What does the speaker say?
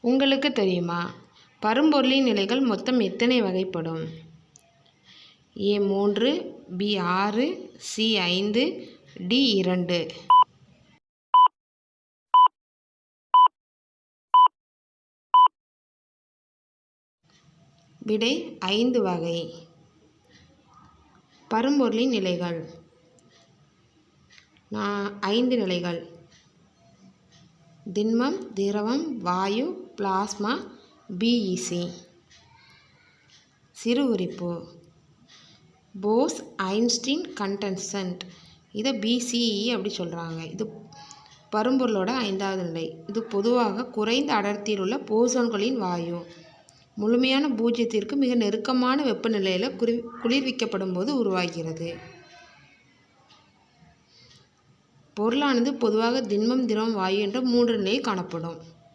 உங்களுக்கு தெரியுமா? பரும்பொருளின் நிலைகள் மொத்தம் எத்தனை வகைப்படும்? A 3, B 6, C 5, D 2. விடை 5 வகை. பரும்பொருளின் நிலைகள் 5 நிலைகள்: திண்மம், திரவம், வாயு, பிளாஸ்மா, BeC. சிறு குறிப்பு: போஸ் ஐன்ஸ்டீன் கண்டன்சன்ட், இதை BCE அப்படி சொல்கிறாங்க. இது பரும்பொருளோட 5வது நிலை. இது பொதுவாக குறைந்த அடர்த்தியில் உள்ள போசோன்களின் வாயு. முழுமையான பூஜ்ஜியத்திற்கு மிக நெருக்கமான வெப்பநிலையில் குளிர்விக்கப்படும் போது உருவாகிறது. பொருளானது பொதுவாக திண்மம், திரவம், வாயு என்ற 3 நிலையில் காணப்படும்.